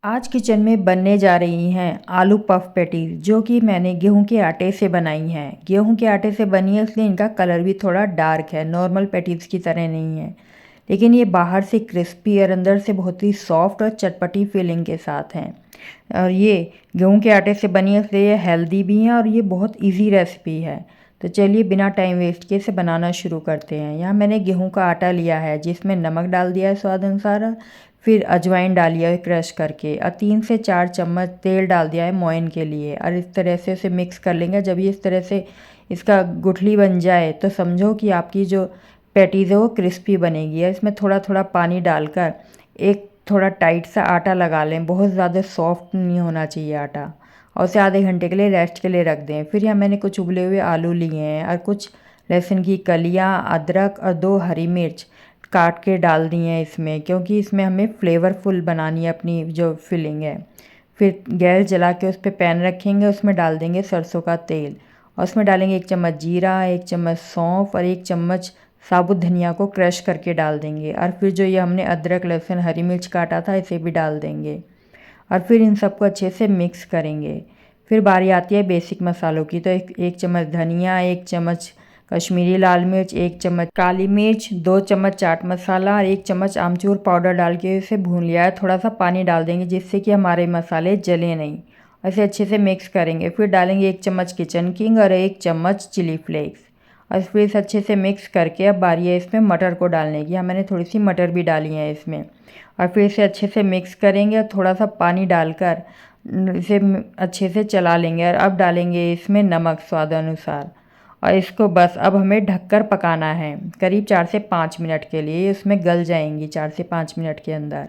आज किचन में बनने जा रही हैं आलू पफ पैटीज, जो कि मैंने गेहूं के आटे से बनाई हैं। गेहूं के आटे से बनी है, इसलिए इनका कलर भी थोड़ा डार्क है, नॉर्मल पैटीज की तरह नहीं है। लेकिन ये बाहर से क्रिस्पी और अंदर से बहुत ही सॉफ्ट और चटपटी फीलिंग के साथ हैं। और ये गेहूं के आटे से बनी है, इसलिए ये हेल्दी भी है और ये बहुत ईजी रेसिपी है। तो चलिए बिना टाइम वेस्ट किए इसे बनाना शुरू करते हैं। यहाँ मैंने गेहूं का आटा लिया है, जिसमें नमक डाल दिया है स्वाद अनुसार, फिर अजवाइन डालिए है क्रश करके, और 3 से 4 चम्मच तेल डाल दिया है मोइन के लिए। और इस तरह से इसे मिक्स कर लेंगे। जब ये इस तरह से इसका गुठली बन जाए तो समझो कि आपकी जो पैटीज़ है वो क्रिस्पी बनेगी। और इसमें थोड़ा थोड़ा पानी डालकर एक थोड़ा टाइट सा आटा लगा लें, बहुत ज़्यादा सॉफ्ट नहीं होना चाहिए आटा। और उसे आधे घंटे के लिए रेस्ट के लिए रख दें। फिर यहाँ मैंने कुछ उबले हुए आलू लिए हैं और कुछ लहसुन की कलियाँ, अदरक और 2 हरी मिर्च काट के डाल दी हैं इसमें, क्योंकि इसमें हमें फ्लेवरफुल बनानी है अपनी जो फिलिंग है। फिर गैस जला के उस पर पैन रखेंगे, उसमें डाल देंगे सरसों का तेल और उसमें डालेंगे 1 चम्मच जीरा, 1 चम्मच सौंफ और 1 चम्मच साबुत धनिया को क्रश करके डाल देंगे। और फिर जो ये हमने अदरक लहसुन हरी मिर्च काटा था इसे भी डाल देंगे और फिर इन सबको अच्छे से मिक्स करेंगे। फिर बारी आती है बेसिक मसालों की। तो एक चम्मच धनिया, 1 चम्मच कश्मीरी लाल मिर्च, 1 चम्मच काली मिर्च, 2 चम्मच चाट मसाला और 1 चम्मच आमचूर पाउडर डाल के इसे भून लिया है। थोड़ा सा पानी डाल देंगे जिससे कि हमारे मसाले जले नहीं। ऐसे अच्छे से मिक्स करेंगे। फिर डालेंगे 1 चम्मच किचन किंग और 1 चम्मच चिली फ्लेक्स। और फिर इसे अच्छे से मिक्स करके अब बारी है इसमें मटर को डालने की। यहाँ मैंने थोड़ी सी मटर भी डाली है इसमें। और फिर इसे अच्छे से मिक्स करेंगे और थोड़ा सा पानी डालकर इसे अच्छे से चला लेंगे। और अब डालेंगे इसमें नमक स्वाद अनुसार। और इसको बस अब हमें ढककर पकाना है करीब 4 से 5 मिनट के लिए। इसमें गल जाएंगी 4 से 5 मिनट के अंदर।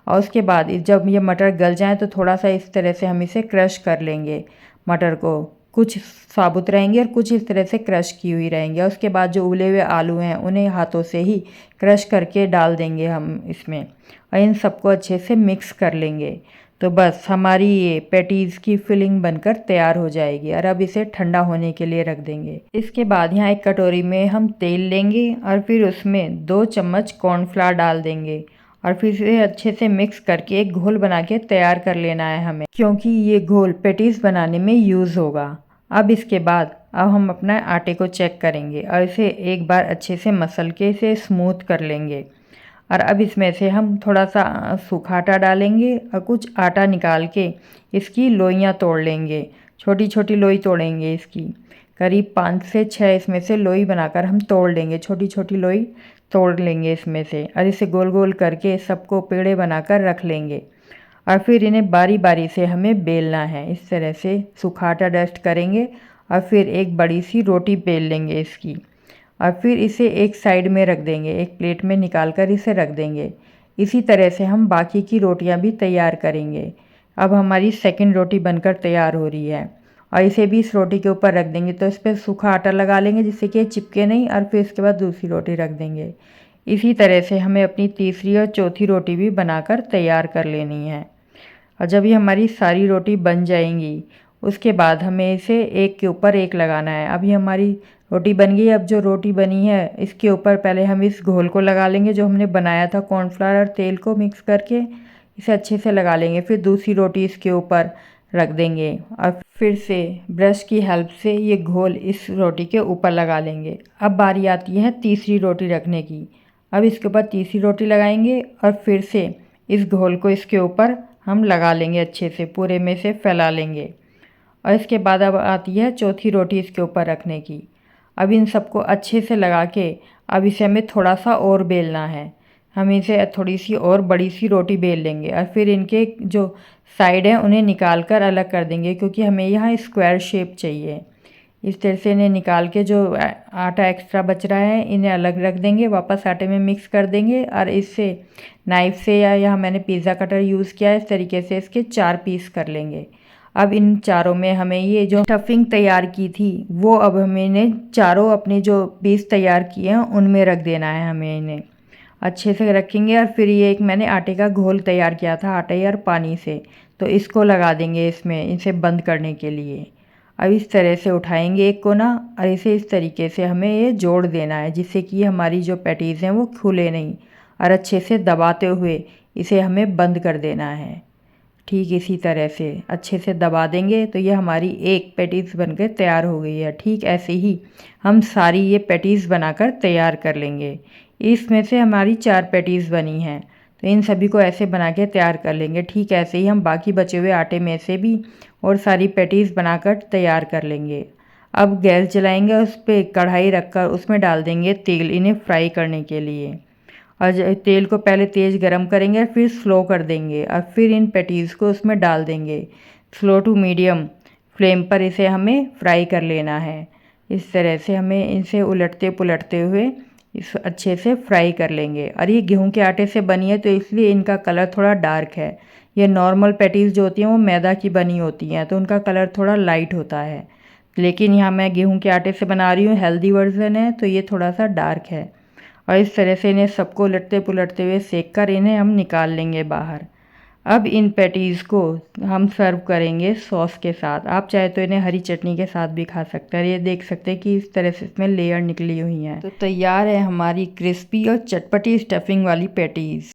और उसके बाद जब ये मटर गल जाए तो थोड़ा सा इस तरह से हम इसे क्रश कर लेंगे। मटर को कुछ साबुत रहेंगे और कुछ इस तरह से क्रश की हुई रहेंगे। और उसके बाद जो उबले हुए आलू हैं उन्हें हाथों से ही क्रश करके डाल देंगे हम इसमें और इन सबको अच्छे से मिक्स कर लेंगे। तो बस हमारी ये पैटीज़ की फिलिंग बनकर तैयार हो जाएगी। और अब इसे ठंडा होने के लिए रख देंगे। इसके बाद यहाँ एक कटोरी में हम तेल लेंगे और फिर उसमें 2 चम्मच कॉर्नफ्लावर डाल देंगे और फिर इसे अच्छे से मिक्स करके एक घोल बना के तैयार कर लेना है हमें, क्योंकि ये घोल पैटीज़ बनाने में यूज़ होगा। अब इसके बाद अब हम अपना आटे को चेक करेंगे और इसे एक बार अच्छे से मसल के इसे स्मूथ कर लेंगे। और अब इसमें से हम थोड़ा सा सूखा आटा डालेंगे और कुछ आटा निकाल के इसकी लोइयाँ तोड़ लेंगे। छोटी छोटी लोई तोड़ेंगे इसकी, करीब 5 से 6 इसमें से लोई बनाकर हम तोड़ लेंगे। छोटी छोटी लोई तोड़ लेंगे इसमें से और इसे गोल गोल करके सबको पेड़े बनाकर रख लेंगे। और फिर इन्हें बारी बारी से हमें बेलना है। इस तरह से सूखा आटा डस्ट करेंगे और फिर एक बड़ी सी रोटी बेल लेंगे इसकी। और फिर इसे एक साइड में रख देंगे, एक प्लेट में निकाल कर इसे रख देंगे। इसी तरह से हम बाकी की रोटियां भी तैयार करेंगे। अब हमारी सेकंड रोटी बनकर तैयार हो रही है और इसे भी इस रोटी के ऊपर रख देंगे। तो इस पर सूखा आटा लगा लेंगे जिससे कि ये चिपके नहीं। और फिर इसके बाद दूसरी रोटी रख देंगे। इसी तरह से हमें अपनी तीसरी और चौथी रोटी भी बनाकर तैयार कर लेनी है। और जब ये हमारी सारी रोटी बन जाएंगी उसके बाद हमें इसे एक के ऊपर एक लगाना है। अभी हमारी रोटी बन गई। अब जो रोटी बनी है इसके ऊपर पहले हम इस घोल को लगा लेंगे जो हमने बनाया था कॉर्नफ्लावर और तेल को मिक्स करके। इसे अच्छे से लगा लेंगे। फिर दूसरी रोटी इसके ऊपर रख देंगे और फिर से ब्रश की हेल्प से ये घोल इस रोटी के ऊपर लगा लेंगे। अब बारी आती है तीसरी रोटी रखने की। अब इसके ऊपर तीसरी रोटी लगाएंगे और फिर से इस घोल को इसके ऊपर हम लगा लेंगे, अच्छे से पूरे में से फैला लेंगे। और इसके बाद अब आती है चौथी रोटी इसके ऊपर रखने की। अब इन सबको अच्छे से लगा के अब इसे हमें थोड़ा सा और बेलना है। हम इसे थोड़ी सी और बड़ी सी रोटी बेल लेंगे और फिर इनके जो साइड हैं उन्हें निकाल कर अलग कर देंगे, क्योंकि हमें यहाँ स्क्वायर शेप चाहिए। इस तरह से इन्हें निकाल के जो आटा एक्स्ट्रा बच रहा है इन्हें अलग रख देंगे, वापस आटे में मिक्स कर देंगे और इससे नाइफ से या यहाँ मैंने पिज़्ज़ा कटर यूज़ किया है, इस तरीके से इसके 4 पीस कर लेंगे। अब इन चारों में हमें ये जो स्टफिंग तैयार की थी वो अब हमें इन्हें चारों अपने जो पीस तैयार किए हैं उनमें रख देना है। हमें इन्हें अच्छे से रखेंगे और फिर ये एक मैंने आटे का घोल तैयार किया था आटे और पानी से, तो इसको लगा देंगे इसमें इसे बंद करने के लिए। अब इस तरह से उठाएंगे एक कोना और इसे इस तरीके से हमें ये जोड़ देना है जिससे कि हमारी जो पैटीज़ हैं वो खुले नहीं, और अच्छे से दबाते हुए इसे हमें बंद कर देना है। ठीक इसी तरह से अच्छे से दबा देंगे तो ये हमारी एक पैटीज़ बनकर तैयार हो गई है। ठीक ऐसे ही हम सारी ये पैटीज़ बनाकर तैयार कर लेंगे। इसमें से हमारी 4 पैटीज़ बनी हैं, तो इन सभी को ऐसे बना के तैयार कर लेंगे। ठीक ऐसे ही हम बाकी बचे हुए आटे में से भी और सारी पैटीज़ बनाकर तैयार कर लेंगे। अब गैस जलाएंगे, उस पर कढ़ाई रखकर उसमें डाल देंगे तेल, इन्हें फ्राई करने के लिए। और तेल को पहले तेज़ गरम करेंगे, फिर स्लो कर देंगे और फिर इन पैटीज़ को उसमें डाल देंगे। स्लो टू मीडियम फ्लेम पर इसे हमें फ्राई कर लेना है। इस तरह से हमें इसे उलटते पुलटते हुए इस अच्छे से फ्राई कर लेंगे। और ये गेहूं के आटे से बनी है तो इसलिए इनका कलर थोड़ा डार्क है। ये नॉर्मल पैटीज़ जो होती हैं वो मैदा की बनी होती हैं तो उनका कलर थोड़ा लाइट होता है, लेकिन यहाँ मैं गेहूं के आटे से बना रही हूँ, हेल्दी वर्जन है, तो ये थोड़ा सा डार्क है। और इस तरह से इन्हें सबको उलटते पुलटते हुए सेक कर इन्हें हम निकाल लेंगे बाहर। अब इन पैटीज़ को हम सर्व करेंगे सॉस के साथ। आप चाहे तो इन्हें हरी चटनी के साथ भी खा सकते हैं। ये देख सकते हैं कि इस तरह से इसमें लेयर निकली हुई हैं। तो तैयार है हमारी क्रिस्पी और चटपटी स्टफिंग वाली पैटीज़।